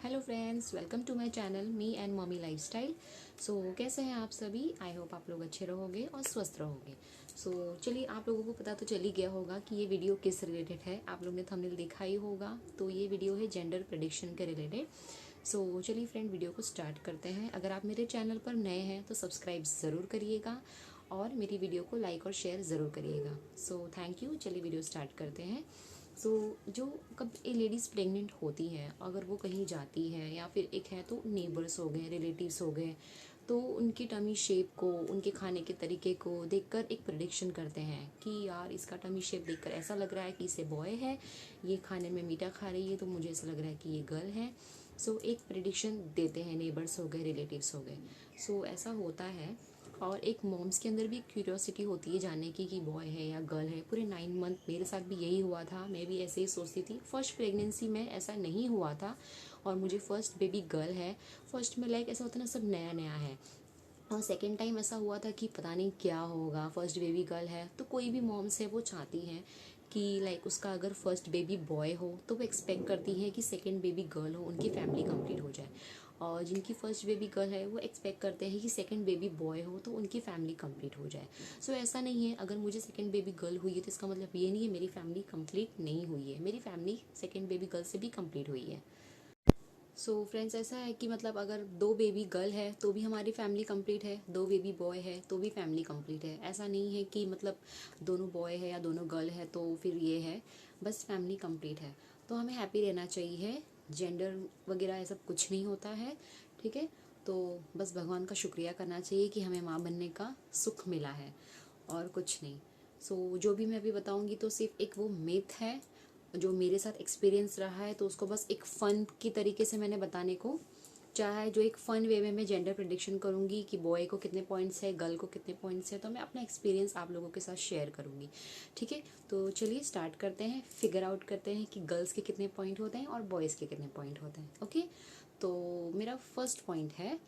Hello friends, welcome to my channel me and mummy lifestyle. So कैसे हैं आप सभी? आई होप आप लोग अच्छे रहोगे और स्वस्थ रहोगे। चलिए, आप लोगों को पता तो चल ही गया होगा कि ये वीडियो किस रिलेटेड है। आप लोग ने थंबनेल देखा ही होगा, तो ये वीडियो है जेंडर प्रेडिक्शन के रिलेटेड। चलिए फ्रेंड, वीडियो को स्टार्ट करते हैं। अगर आप मेरे चैनल पर नए हैं तो सब्सक्राइब ज़रूर करिएगा और मेरी वीडियो को लाइक और शेयर ज़रूर करिएगा। Thank you. चलिए वीडियो स्टार्ट करते हैं। जो कब ये लेडीज़ प्रेग्नेंट होती हैं, अगर वो कहीं जाती है या फिर एक है तो नेबर्स हो गए, रिलेटिव्स हो गए, तो उनकी टमी शेप को, उनके खाने के तरीके को देखकर एक प्रेडिक्शन करते हैं कि यार इसका टमी शेप देखकर ऐसा लग रहा है कि इसे बॉय है, ये खाने में मीठा खा रही है तो मुझे ऐसा लग रहा है कि ये गर्ल है। एक प्रेडिक्शन देते हैं, नेबर्स हो गए, रिलेटिव्स हो गए। ऐसा होता है। और एक मॉम्स के अंदर भी क्यूरियोसिटी होती है जानने की कि बॉय है या गर्ल है। पूरे 9 मंथ मेरे साथ भी यही हुआ था, मैं भी ऐसे ही सोचती थी। फर्स्ट प्रेगनेंसी में ऐसा नहीं हुआ था और मुझे फर्स्ट बेबी गर्ल है। फर्स्ट में लाइक ऐसा होता ना, सब नया नया है। और सेकेंड टाइम ऐसा हुआ था कि पता नहीं क्या होगा, फर्स्ट बेबी गर्ल है। तो कोई भी मॉम्स है वो चाहती हैं कि लाइक उसका अगर फर्स्ट बेबी बॉय हो तो वो एक्सपेक्ट करती है कि सेकेंड बेबी गर्ल हो, उनकी फैमिली कंप्लीट हो जाए। और जिनकी फर्स्ट बेबी गर्ल है वो एक्सपेक्ट करते हैं कि सेकंड बेबी बॉय हो तो उनकी फैमिली कंप्लीट हो जाए। ऐसा नहीं है, अगर मुझे सेकंड बेबी गर्ल हुई है तो इसका मतलब ये नहीं है मेरी फैमिली कंप्लीट नहीं हुई है। मेरी फैमिली सेकंड बेबी गर्ल से भी कंप्लीट हुई है। फ्रेंड्स, ऐसा है कि मतलब अगर 2 बेबी गर्ल है तो भी हमारी फैमिली कंप्लीट है, 2 बेबी बॉय है तो भी फैमिली कंप्लीट है। ऐसा नहीं है कि मतलब दोनों बॉय है या दोनों गर्ल है तो फिर ये है, बस फैमिली कंप्लीट है। तो हमें हैप्पी रहना चाहिए। जेंडर वगैरह ये सब कुछ नहीं होता है, ठीक है। तो बस भगवान का शुक्रिया करना चाहिए कि हमें माँ बनने का सुख मिला है और कुछ नहीं। जो भी मैं अभी बताऊंगी तो सिर्फ एक वो मिथ है जो मेरे साथ एक्सपीरियंस रहा है, तो उसको बस एक फ़न की तरीके से मैंने बताने को चाहा है। जो एक फ़न वे में मैं जेंडर प्रेडिक्शन करूँगी कि बॉय को कितने पॉइंट्स है, गर्ल को कितने पॉइंट्स है, तो मैं अपना एक्सपीरियंस आप लोगों के साथ शेयर करूँगी, ठीक है। तो चलिए स्टार्ट करते हैं, फिगर आउट करते हैं कि गर्ल्स के कितने पॉइंट होते हैं और बॉयज़ के कितने पॉइंट होते हैं। ओके, तो मेरा फर्स्ट पॉइंट है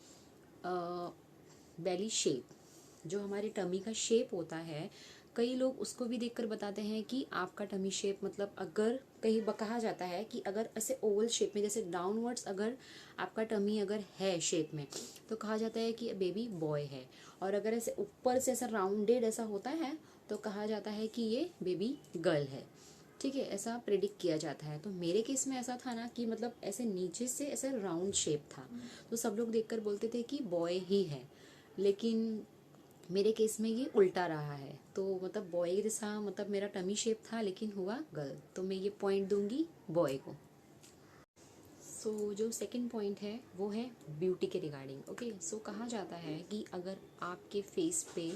बेली शेप। जो हमारे टमी का शेप होता है, कई लोग उसको भी देखकर बताते हैं कि आपका टमी शेप, मतलब अगर कहीं कहा जाता है कि अगर ऐसे ओवल शेप में, जैसे डाउनवर्ड्स अगर आपका टमी अगर है शेप में, तो कहा जाता है कि बेबी बॉय है। और अगर ऐसे ऊपर से ऐसा राउंडेड ऐसा होता है तो कहा जाता है कि ये बेबी गर्ल है, ठीक है। ऐसा प्रेडिक्ट किया जाता है। तो मेरे केस में ऐसा था ना कि मतलब ऐसे नीचे से ऐसे राउंड शेप था, तो सब लोग देखकर बोलते थे कि बॉय ही है। लेकिन मेरे केस में ये उल्टा रहा है, तो मतलब बॉय जैसा मतलब मेरा टमी शेप था लेकिन हुआ गर्ल, तो मैं ये पॉइंट दूंगी बॉय को। जो सेकंड पॉइंट है वो है ब्यूटी के रिगार्डिंग। ओके, कहा जाता है कि अगर आपके फेस पे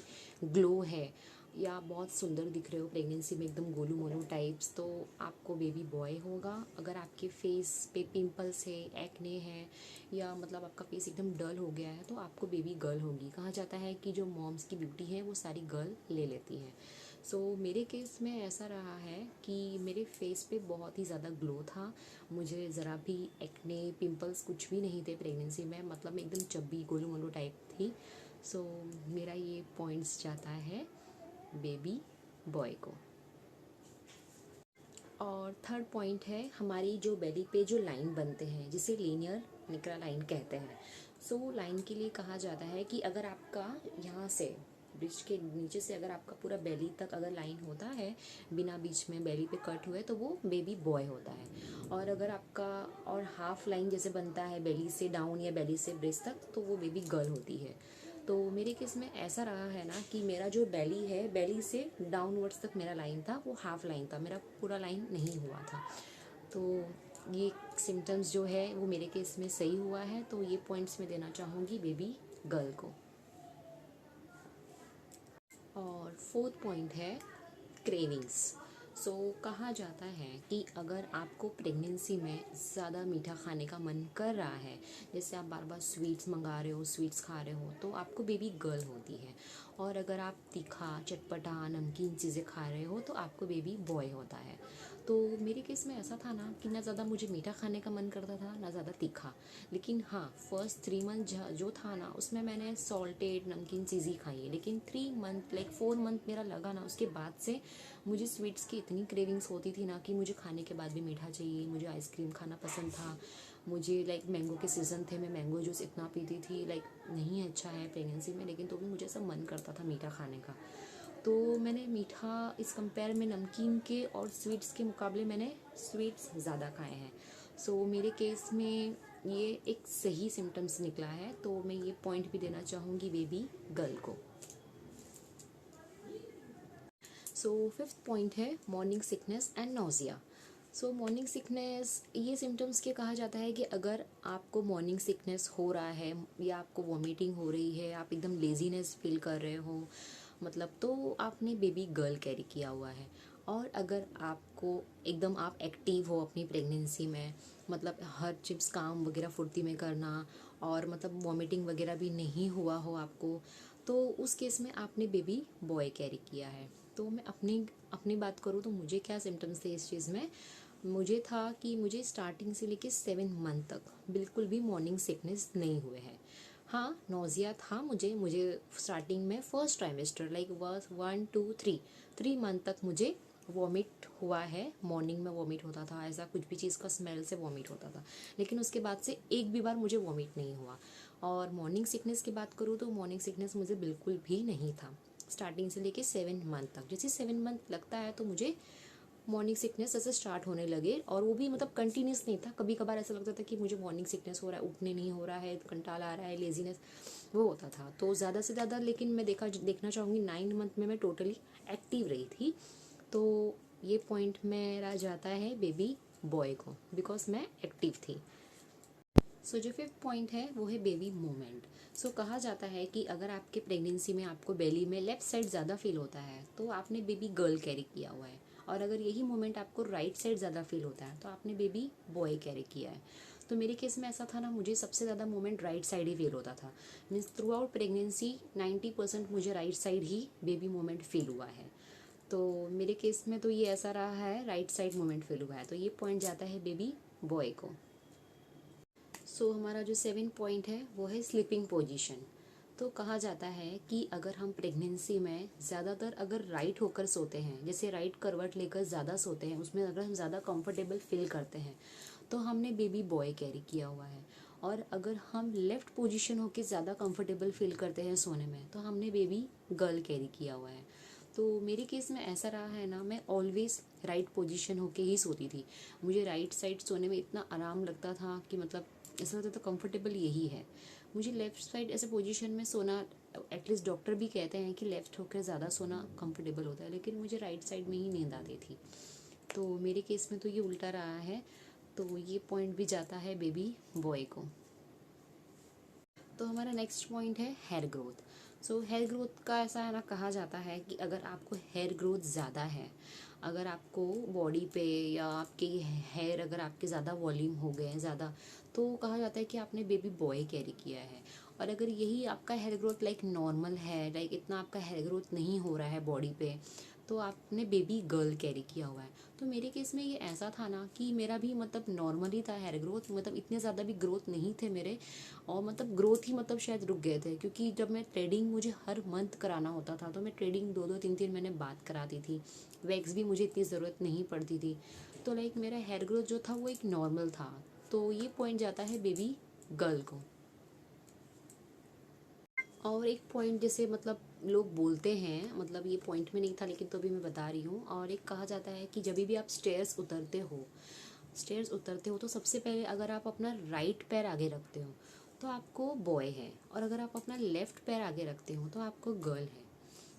ग्लो है या बहुत सुंदर दिख रहे हो प्रेगनेंसी में, एकदम गोलू मोलू टाइप्स, तो आपको बेबी बॉय होगा। अगर आपके फेस पे पिंपल्स है, एक्ने है, या मतलब आपका फेस एकदम डल हो गया है तो आपको बेबी गर्ल होगी। कहा जाता है कि जो मॉम्स की ब्यूटी है वो सारी गर्ल ले लेती हैं। मेरे केस में ऐसा रहा है कि मेरे फेस पे बहुत ही ज़्यादा ग्लो था। मुझे ज़रा भी एक्ने, पिंपल्स कुछ भी नहीं थे प्रेगनेंसी में, मतलब मैं एकदम चब्बी गोलू मोलू टाइप थी। मेरा ये पॉइंट्स जाता है बेबी बॉय को। और थर्ड पॉइंट है हमारी जो बेली पे जो लाइन बनते हैं जिसे लीनियर निकरा लाइन कहते हैं। लाइन के लिए कहा जाता है कि अगर आपका यहाँ से ब्रिज के नीचे से अगर आपका पूरा बेली तक अगर लाइन होता है बिना बीच में बेली पे कट हुए तो वो बेबी बॉय होता है। और अगर आपका और हाफ लाइन जैसे बनता है बेली से डाउन या बेली से ब्रिज तक तो वो बेबी गर्ल होती है। तो मेरे केस में ऐसा रहा है ना कि मेरा जो बेली है, बेली से डाउनवर्ड्स तक मेरा लाइन था, वो हाफ लाइन था, मेरा पूरा लाइन नहीं हुआ था। तो ये सिम्टम्स जो है वो मेरे केस में सही हुआ है, तो ये पॉइंट्स मैं देना चाहूँगी बेबी गर्ल को। और फोर्थ पॉइंट है क्रेविंग्स। कहा जाता है कि अगर आपको प्रेगनेंसी में ज़्यादा मीठा खाने का मन कर रहा है, जैसे आप बार बार स्वीट्स मंगा रहे हो, स्वीट्स खा रहे हो, तो आपको बेबी गर्ल होती है। और अगर आप तीखा, चटपटा, नमकीन चीज़ें खा रहे हो तो आपको बेबी बॉय होता है। तो मेरे केस में ऐसा था ना कि ना ज़्यादा मुझे मीठा खाने का मन करता था ना ज़्यादा तीखा। लेकिन हाँ, फर्स्ट 3 मंथ जो था ना उसमें मैंने सॉल्टेड नमकीन चीज़ ही खाई है। लेकिन 3 मंथ लाइक 4 मंथ मेरा लगा ना, उसके बाद से मुझे स्वीट्स की इतनी क्रेविंग्स होती थी ना कि मुझे खाने के बाद भी मीठा चाहिए। मुझे आइसक्रीम खाना पसंद था, मुझे लाइक मैंगो के सीज़न थे, मैं मैंगो जूस इतना पीती थी, लाइक नहीं अच्छा है प्रेगनेंसी में, लेकिन तो भी मुझे ऐसा मन करता था मीठा खाने का। तो मैंने मीठा इस कंपेयर में नमकीन के और स्वीट्स के मुकाबले मैंने स्वीट्स ज़्यादा खाए हैं। सो मेरे केस में ये एक सही सिम्टम्स निकला है, तो मैं ये पॉइंट भी देना चाहूँगी बेबी गर्ल को। सो फिफ्थ पॉइंट है morning sickness and nausea. So morning sickness ये सिम्टम्स के कहा जाता है कि अगर आपको मॉर्निंग सिकनेस हो रहा है या आपको वॉमिटिंग हो रही है, आप एकदम लेजीनेस फील कर रहे हो, मतलब तो आपने बेबी गर्ल कैरी किया हुआ है। और अगर आपको एकदम आप एक्टिव हो अपनी प्रेगनेंसी में, मतलब हर चिप्स काम वगैरह फुर्ती में करना, और मतलब वॉमिटिंग वगैरह भी नहीं हुआ हो आपको, तो उस केस में आपने बेबी बॉय कैरी किया है। तो मैं अपनी अपनी बात करूँ तो मुझे क्या सिम्टम्स थे इस चीज़ में। मुझे था कि मुझे स्टार्टिंग से लेके 7 मंथ तक बिल्कुल भी मॉर्निंग सिकनेस नहीं हुए हैं। हाँ, नोज़िया था मुझे स्टार्टिंग में फर्स्ट ट्राइमेस्टर लाइक 1 2 3 मंथ तक मुझे वॉमिट हुआ है, मॉर्निंग में वॉमिट होता था, ऐसा कुछ भी चीज़ का स्मेल से वॉमिट होता था, लेकिन उसके बाद से एक भी बार मुझे वॉमिट नहीं हुआ। और मॉर्निंग सिकनेस की बात करूँ तो मॉर्निंग सिकनेस मुझे बिल्कुल भी नहीं था स्टार्टिंग से लेके 7 मंथ तक। जैसे 7 मंथ लगता है तो मुझे मॉर्निंग सिकनेस ऐसे स्टार्ट होने लगे, और वो भी मतलब कंटिन्यूस नहीं था, कभी कभार ऐसा लगता था कि मुझे मॉर्निंग सिकनेस हो रहा है, उठने नहीं हो रहा है, कंटाल आ रहा है, लेजीनेस वो होता था। तो ज़्यादा से ज़्यादा लेकिन मैं देखना चाहूँगी 9 मंथ में मैं टोटली एक्टिव रही थी। तो ये पॉइंट मेरा जाता है बेबी बॉय को, बिकॉज मैं एक्टिव थी। सो जो फिफ्थ पॉइंट है वो है बेबी मूवमेंट। सो कहा जाता है कि अगर आपके प्रेगनेंसी में आपको बेली में लेफ्ट साइड ज़्यादा फील होता है तो आपने बेबी गर्ल कैरी किया हुआ है, और अगर यही मोमेंट आपको राइट साइड ज़्यादा फील होता है तो आपने बेबी बॉय कैरी किया है। तो मेरे केस में ऐसा था ना, मुझे सबसे ज़्यादा मोमेंट राइट साइड ही फील होता था। मीन्स थ्रू आउट प्रेगनेंसी 90% मुझे राइट साइड ही बेबी मोमेंट फील हुआ है। तो मेरे केस में तो ये ऐसा रहा है, राइट साइड मोमेंट फील हुआ है, तो ये पॉइंट जाता है बेबी बॉय को। सो हमारा जो 7 पॉइंट है वो है स्लीपिंग पोजीशन। तो कहा जाता है कि अगर हम प्रेगनेंसी में ज़्यादातर अगर राइट होकर सोते हैं, जैसे राइट करवट लेकर ज़्यादा सोते हैं, उसमें अगर हम ज़्यादा कंफर्टेबल फील करते हैं तो हमने बेबी बॉय कैरी किया हुआ है। और अगर हम लेफ़्ट पोजीशन होकर ज़्यादा कंफर्टेबल फील करते हैं सोने में तो हमने बेबी गर्ल कैरी किया हुआ है। तो मेरे केस में ऐसा रहा है ना, मैं ऑलवेज राइट पोजीशन होके ही सोती थी। मुझे राइट साइड सोने में इतना आराम लगता था कि मतलब ऐसा लगता था कंफर्टेबल यही है। मुझे लेफ़्ट साइड ऐसे पोजीशन में सोना, एटलीस्ट डॉक्टर भी कहते हैं कि लेफ़्ट होकर ज़्यादा सोना कंफर्टेबल होता है, लेकिन मुझे राइट साइड में ही नींद आती थी। तो मेरे केस में तो ये उल्टा रहा है, तो ये पॉइंट भी जाता है बेबी बॉय को। तो हमारा नेक्स्ट पॉइंट है hair growth. So hair growth का ऐसा है ना, कहा जाता है कि अगर आपको हेयर ग्रोथ ज़्यादा है, अगर आपको बॉडी पे या आपके हेयर अगर आपके ज़्यादा वॉल्यूम हो गए हैं ज़्यादा, तो कहा जाता है कि आपने बेबी बॉय कैरी किया है। और अगर यही आपका हेयर ग्रोथ लाइक नॉर्मल है, लाइक इतना आपका हेयर ग्रोथ नहीं हो रहा है बॉडी पे, तो आपने बेबी गर्ल कैरी किया हुआ है। तो मेरे केस में ये ऐसा था ना कि मेरा भी मतलब नॉर्मली था हेयर ग्रोथ, मतलब इतने ज़्यादा भी ग्रोथ नहीं थे मेरे, और मतलब ग्रोथ ही मतलब शायद रुक गए थे, क्योंकि जब मैं ट्रेडिंग मुझे हर मंथ कराना होता था तो मैं ट्रेडिंग 2 2 3 3 महीने बाद कराती थी। वैक्स भी मुझे इतनी ज़रूरत नहीं पड़ती थी। तो लाइक मेरा हेयर ग्रोथ जो था वो एक नॉर्मल था। तो ये पॉइंट जाता है बेबी गर्ल को। और एक पॉइंट जैसे मतलब लोग बोलते हैं, मतलब ये पॉइंट में नहीं था लेकिन तो भी मैं बता रही हूँ, और एक कहा जाता है कि जब भी आप स्टेयर्स उतरते हो तो सबसे पहले अगर आप अपना राइट पैर आगे रखते हो तो आपको बॉय है, और अगर आप अपना लेफ्ट पैर आगे रखते हो तो आपको गर्ल है।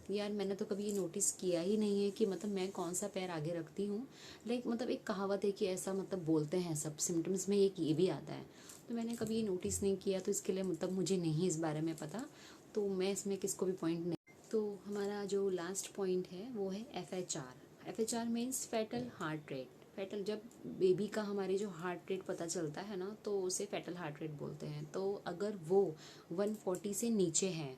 यार मैंने तो कभी ये नोटिस किया ही नहीं है कि मतलब मैं कौन सा पैर आगे रखती हूँ। लाइक मतलब एक कहावत है कि ऐसा मतलब बोलते हैं सब सिम्टम्स में, एक ये भी आता है। तो मैंने कभी ये नोटिस नहीं किया, तो इसके लिए मतलब मुझे नहीं इस बारे में पता, तो मैं इसमें किसको भी पॉइंट नहीं। तो हमारा जो लास्ट पॉइंट है वो है FHR। FHR means fetal heart rate. Fetal, जब बेबी का हमारे जो हार्ट रेट पता चलता है ना तो उसे फेटल हार्ट रेट बोलते हैं। तो अगर वो 140 से नीचे है,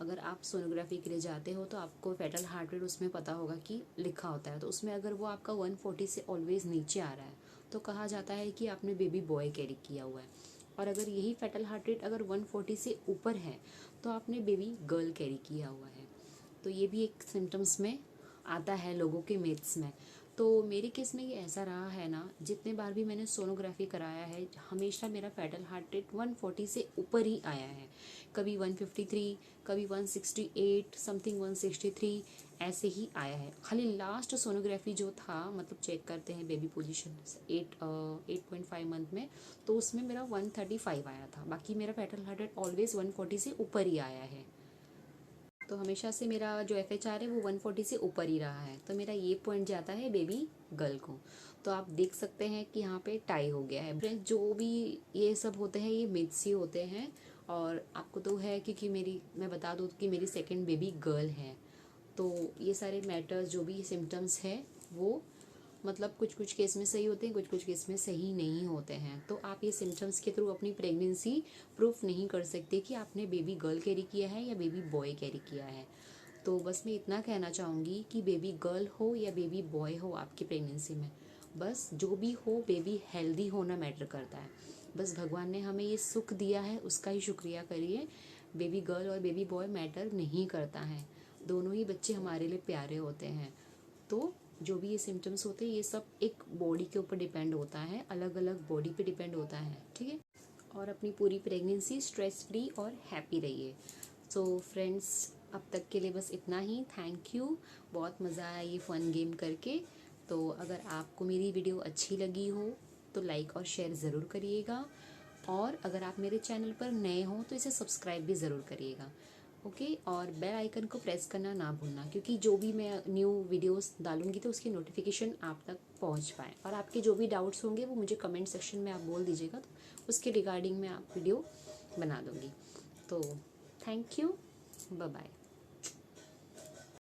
अगर आप सोनोग्राफी के लिए जाते हो तो आपको फेटल हार्ट रेट उसमें पता होगा कि लिखा होता है, तो उसमें अगर वो आपका 140 से ऑलवेज नीचे आ रहा है तो कहा जाता है कि आपने बेबी बॉय कैरी किया हुआ है। और अगर यही फेटल हार्ट रेट अगर 140 से ऊपर है तो आपने बेबी गर्ल कैरी किया हुआ है। तो ये भी एक सिम्टम्स में आता है लोगों के मिथ्स में। तो मेरे केस में ये ऐसा रहा है ना, जितने बार भी मैंने सोनोग्राफी कराया है हमेशा मेरा फेटल हार्ट रेट 140 से ऊपर ही आया है। कभी 153, कभी 168 समथिंग, 163 ऐसे ही आया है। खाली लास्ट सोनोग्राफी जो था, मतलब चेक करते हैं बेबी पोजीशन 8.5 मंथ में, तो उसमें मेरा 135 आया था। बाकी मेरा फेटल हार्ट रेट ऑलवेज 140 से ऊपर ही आया है। तो हमेशा से मेरा जो FHR है वो 140 से ऊपर ही रहा है। तो मेरा ये पॉइंट जाता है बेबी गर्ल को। तो आप देख सकते हैं कि यहाँ पे टाई हो गया है। फ्रेंड्स, जो भी ये सब होते हैं ये मिथ्स ही होते हैं। और आपको तो है क्योंकि मैं बता दूँ कि मेरी सेकंड बेबी गर्ल है। तो ये सारे मैटर्स जो भी सिम्टम्स है वो मतलब कुछ कुछ केस में सही होते हैं, कुछ कुछ केस में सही नहीं होते हैं। तो आप ये सिम्टम्स के थ्रू अपनी प्रेगनेंसी प्रूफ नहीं कर सकते कि आपने बेबी गर्ल कैरी किया है या बेबी बॉय कैरी किया है। तो बस मैं इतना कहना चाहूँगी कि बेबी गर्ल हो या बेबी बॉय हो आपकी प्रेगनेंसी में, बस जो भी हो बेबी हेल्दी होना मैटर करता है। बस भगवान ने हमें ये सुख दिया है उसका ही शुक्रिया करिए। बेबी गर्ल और बेबी बॉय मैटर नहीं करता है, दोनों ही बच्चे हमारे लिए प्यारे होते हैं। तो जो भी ये सिम्टम्स होते हैं ये सब एक बॉडी के ऊपर डिपेंड होता है, अलग अलग बॉडी पे डिपेंड होता है, ठीक है। और अपनी पूरी प्रेगनेंसी स्ट्रेस फ्री और हैप्पी रहिए। सो फ्रेंड्स, अब तक के लिए बस इतना ही। थैंक यू, बहुत मज़ा आया ये फ़न गेम करके। तो अगर आपको मेरी वीडियो अच्छी लगी हो तो लाइक और शेयर ज़रूर करिएगा। और अगर आप मेरे चैनल पर नए हो तो इसे सब्सक्राइब भी ज़रूर करिएगा, ओके। और बेल आइकन को प्रेस करना ना भूलना, क्योंकि जो भी मैं न्यू वीडियोस डालूंगी तो उसकी नोटिफिकेशन आप तक पहुंच पाए। और आपके जो भी डाउट्स होंगे वो मुझे कमेंट सेक्शन में आप बोल दीजिएगा, तो उसके रिगार्डिंग मैं आप वीडियो बना दूंगी। तो थैंक यू, बाय बाय।